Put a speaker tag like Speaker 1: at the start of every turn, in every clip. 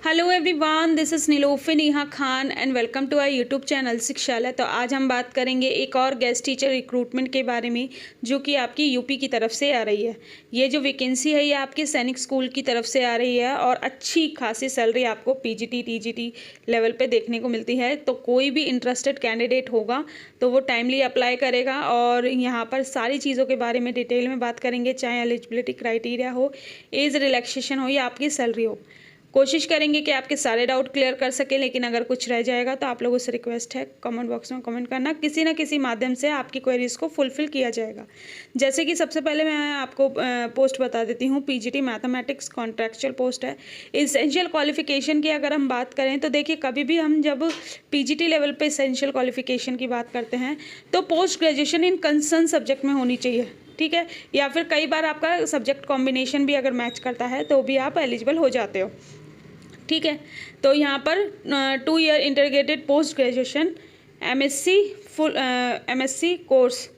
Speaker 1: Hello everyone, this is Nilofer Neha Khan and welcome to our YouTube channel Shikshalaya. तो आज हम बात करेंगे एक और गेस्ट टीचर रिक्रूटमेंट के बारे में जो कि आपकी यूपी की तरफ से आ रही है। ये जो वैकेंसी है ये आपके सैनिक स्कूल की तरफ से आ रही है और अच्छी खासी सैलरी आपको पीजीटी टीजीटी लेवल पे देखने को मिलती है। तो कोई भी इंटरेस्टेड कैंडिडेट होगा तो वो टाइमली अप्लाई करेगा और यहाँ पर सारी चीज़ों के बारे में डिटेल में बात करेंगे, चाहे एलिजिबिलिटी क्राइटेरिया हो, एज रिलैक्सेशन हो या आपकी सैलरी हो। कोशिश करेंगे कि आपके सारे डाउट क्लियर कर सके, लेकिन अगर कुछ रह जाएगा तो आप लोगों से रिक्वेस्ट है कमेंट बॉक्स में कमेंट करना, किसी ना किसी माध्यम से आपकी क्वेरीज को फुलफिल किया जाएगा। जैसे कि सबसे पहले मैं आपको पोस्ट बता देती हूँ। पीजीटी मैथमेटिक्स कॉन्ट्रैक्चुअल पोस्ट है। इसेंशियल क्वालिफिकेशन की अगर हम बात करें तो देखिए, कभी भी हम जब पीजीटी लेवल पे इसेंशियल क्वालिफिकेशन की बात करते हैं तो post graduation in concern subject में होनी चाहिए, ठीक है। या फिर कई बार आपका सब्जेक्ट कॉम्बिनेशन भी अगर मैच करता है तो भी आप एलिजिबल हो जाते हो, ठीक है। तो यहाँ पर 2 year integrated post graduation MSc full MSc course,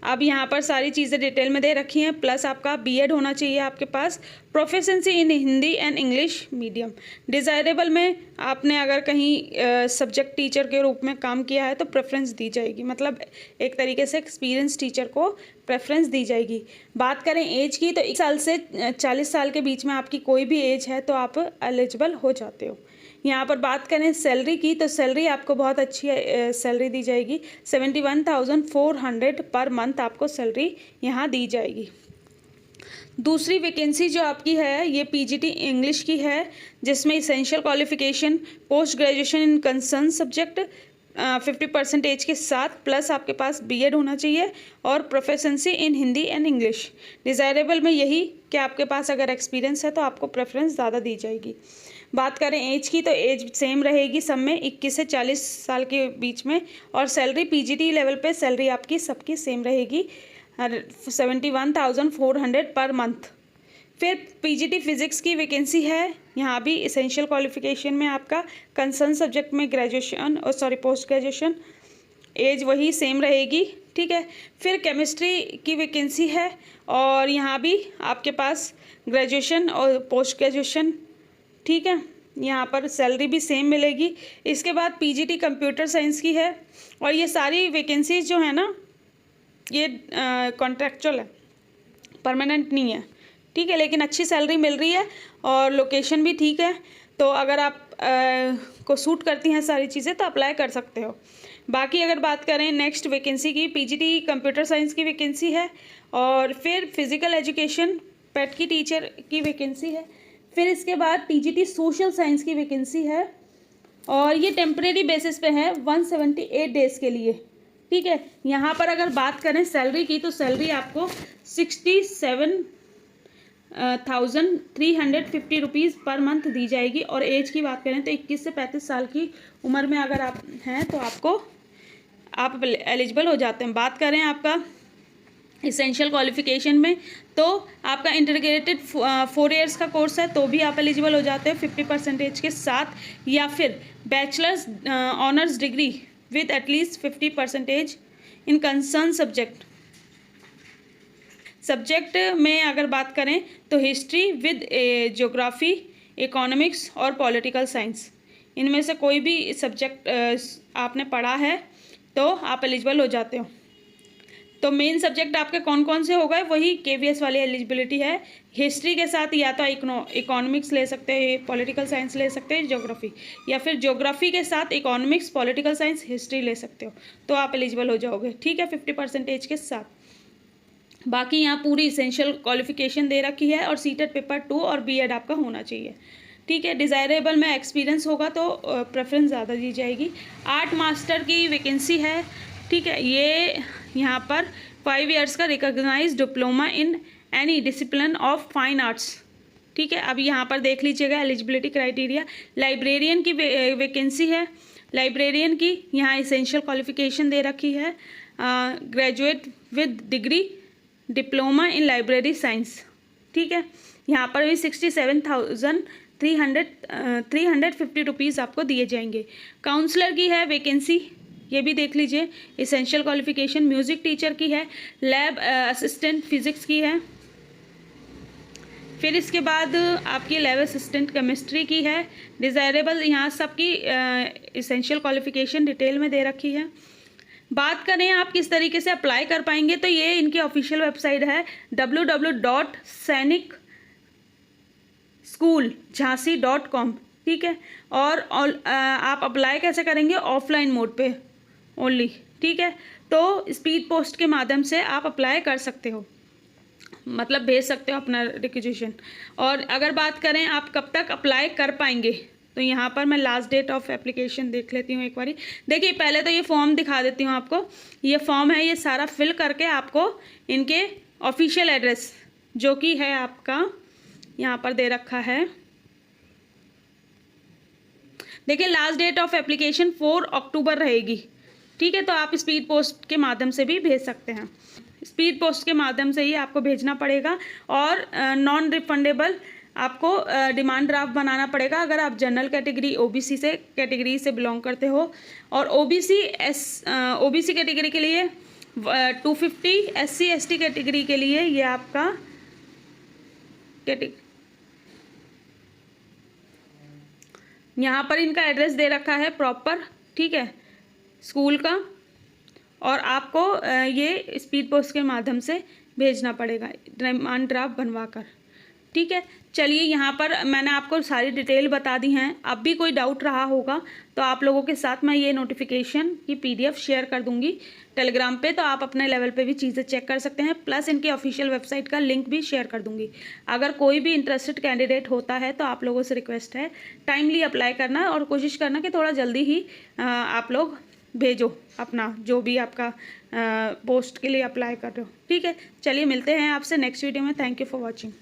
Speaker 1: अब यहाँ पर सारी चीज़ें डिटेल में दे रखी हैं। प्लस आपका बीएड होना चाहिए आपके पास, proficiency in Hindi and English medium. Desirable में आपने अगर कहीं सब्जेक्ट टीचर के रूप में काम किया है तो प्रेफरेंस दी जाएगी, मतलब एक तरीके से एक्सपीरियंस टीचर को प्रेफरेंस दी जाएगी। बात करें एज की तो 1 साल से 40 साल के बीच में आपकी कोई भी एज है तो आप एलिजिबल हो जाते हो। यहाँ पर बात करें सैलरी की तो सैलरी आपको बहुत अच्छी सैलरी दी जाएगी। 71,400 पर मंथ आपको सैलरी यहाँ दी जाएगी। दूसरी वैकेंसी जो आपकी है ये पीजीटी इंग्लिश की है, जिसमें essential qualification post graduation in concern subject 50% age के साथ, प्लस आपके पास बीएड होना चाहिए और proficiency in Hindi and English. Desirable में यही कि आपके पास अगर एक्सपीरियंस है तो आपको प्रेफरेंस ज़्यादा दी जाएगी। बात करें एज की तो एज सेम रहेगी सब में, 21 से 40 साल के बीच में। और सैलरी पीजीटी लेवल पे सैलरी आपकी सबकी सेम रहेगी, 71,400 पर मंथ। फिर पीजीटी फिजिक्स की वैकेंसी है, यहाँ भी इसेंशियल क्वालिफिकेशन में आपका कंसर्न सब्जेक्ट में ग्रेजुएशन और पोस्ट ग्रेजुएशन, एज वही सेम रहेगी, ठीक है। फिर केमिस्ट्री की वैकेंसी है और यहाँ भी आपके पास ग्रेजुएशन और पोस्ट ग्रेजुएशन, ठीक है। यहाँ पर सैलरी भी सेम मिलेगी। इसके बाद पीजीटी कंप्यूटर साइंस की है और ये सारी वैकेंसीज जो है ना ये कॉन्ट्रैक्चुअल है, परमानेंट नहीं है, ठीक है। लेकिन अच्छी सैलरी मिल रही है और लोकेशन भी ठीक है, तो अगर आप को सूट करती हैं सारी चीज़ें तो अप्लाई कर सकते हो। बाकी अगर बात करें नेक्स्ट वैकेंसी की, पीजीटी कंप्यूटर साइंस की वैकेंसी है और फिर फिज़िकल एजुकेशन पेट की टीचर की वैकेंसी है। फिर इसके बाद पीजीटी सोशल साइंस की वैकेंसी है और ये टेम्परेरी बेसिस पे है 178 डेज़ के लिए, ठीक है। यहाँ पर अगर बात करें सैलरी की तो सैलरी आपको 67,350 रुपीज़ पर मंथ दी जाएगी। और एज की बात करें तो 21 से 35 साल की उम्र में अगर आप हैं तो आप एलिजिबल हो जाते हैं। बात करें आपका इसेंशियल क्वालिफिकेशन में तो आपका इंटीग्रेटेड 4 इयर्स का कोर्स है तो भी आप एलिजिबल हो जाते हैं 50% के साथ, या फिर bachelors honours degree with at least 50% in concern subject में अगर बात करें तो हिस्ट्री विद ज्योग्राफी, इकोनॉमिक्स और पॉलिटिकल साइंस, इनमें से कोई भी सब्जेक्ट आपने पढ़ा है तो आप एलिजिबल हो जाते हो। तो मेन सब्जेक्ट आपके कौन कौन से हो गए, वही केवीएस वाली एलिजिबिलिटी है। हिस्ट्री के साथ या तो इकोनॉमिक्स ले सकते हैं, पॉलिटिकल साइंस ले सकते हैं, ज्योग्राफी, या फिर ज्योग्राफी के साथ इकोनॉमिक्स, पॉलिटिकल साइंस, हिस्ट्री ले सकते हो तो आप एलिजिबल हो जाओगे, ठीक है, 50% के साथ। बाकी यहाँ पूरी इसेंशियल क्वालिफिकेशन दे रखी है और सीटेट पेपर 2 और बीएड आपका होना चाहिए, ठीक है। डिज़ायरेबल में एक्सपीरियंस होगा तो प्रेफरेंस ज़्यादा दी जाएगी। आर्ट मास्टर की वैकेंसी है, ठीक है। ये यहाँ पर 5 इयर्स का recognise diploma in any discipline of fine arts, ठीक है। अब यहाँ पर देख लीजिएगा एलिजिबिलिटी क्राइटेरिया। लाइब्रेरियन की वैकेंसी है, लाइब्रेरियन की यहाँ इसेंशियल क्वालिफिकेशन दे रखी है, graduate with degree diploma in library science, ठीक है। यहाँ पर भी 67,350 रुपीज़ आपको दिए जाएंगे। काउंसलर की है वैकेंसी, ये भी देख लीजिए, इसेंशियल क्वालिफिकेशन। म्यूज़िक टीचर की है, लैब असिस्टेंट फिज़िक्स की है, फिर इसके बाद आपकी लैब असिस्टेंट केमिस्ट्री की है। डिज़ायरेबल यहाँ सबकी इसेंशियल क्वालिफ़िकेशन डिटेल में दे रखी है। बात करें आप किस तरीके से अप्लाई कर पाएंगे, तो ये इनकी ऑफिशियल वेबसाइट है www.sainikschooljhansi.com, ठीक है। और आप अप्लाई कैसे करेंगे, ऑफलाइन मोड पे ओनली, ठीक है। तो स्पीड पोस्ट के माध्यम से आप अप्लाई कर सकते हो, मतलब भेज सकते हो अपना रिक्वेजिशन। और अगर बात करें आप कब तक अप्लाई कर पाएंगे, तो यहाँ पर मैं लास्ट डेट ऑफ एप्लीकेशन देख लेती हूँ एक बारी। देखिए पहले तो ये फॉर्म दिखा देती हूँ आपको। ये फॉर्म है, ये सारा फिल करके आपको इनके ऑफिशियल एड्रेस जो कि है आपका यहाँ पर दे रखा है। देखिए लास्ट डेट ऑफ एप्लीकेशन 4 अक्टूबर रहेगी, ठीक है। तो आप स्पीड पोस्ट के माध्यम से भी भेज सकते हैं। स्पीड पोस्ट के माध्यम से ही आपको भेजना पड़ेगा। और नॉन रिफंडेबल आपको डिमांड ड्राफ्ट बनाना पड़ेगा अगर आप जनरल कैटेगरी कैटेगरी से बिलोंग करते हो। और ओबीसी कैटेगरी के लिए 250, SC ST कैटेगरी के लिए ये आपका यहाँ पर इनका एड्रेस दे रखा है प्रॉपर, ठीक है, स्कूल का। और आपको ये स्पीड पोस्ट के माध्यम से भेजना पड़ेगा डिमांड ड्राफ्ट बनवा कर, ठीक है। चलिए यहाँ पर मैंने आपको सारी डिटेल बता दी हैं। अब भी कोई डाउट रहा होगा तो आप लोगों के साथ मैं ये नोटिफिकेशन की PDF शेयर कर दूंगी टेलीग्राम पे, तो आप अपने लेवल पे भी चीज़ें चेक कर सकते हैं। प्लस इनकी ऑफिशियल वेबसाइट का लिंक भी शेयर कर दूंगी। अगर कोई भी इंटरेस्टेड कैंडिडेट होता है तो आप लोगों से रिक्वेस्ट है टाइमली अप्लाई करना और कोशिश करना कि थोड़ा जल्दी ही आप लोग भेजो अपना जो भी आपका पोस्ट के लिए अप्लाई कर रहे हो, ठीक है। चलिए मिलते हैं आपसे नेक्स्ट वीडियो में। Thank you for watching.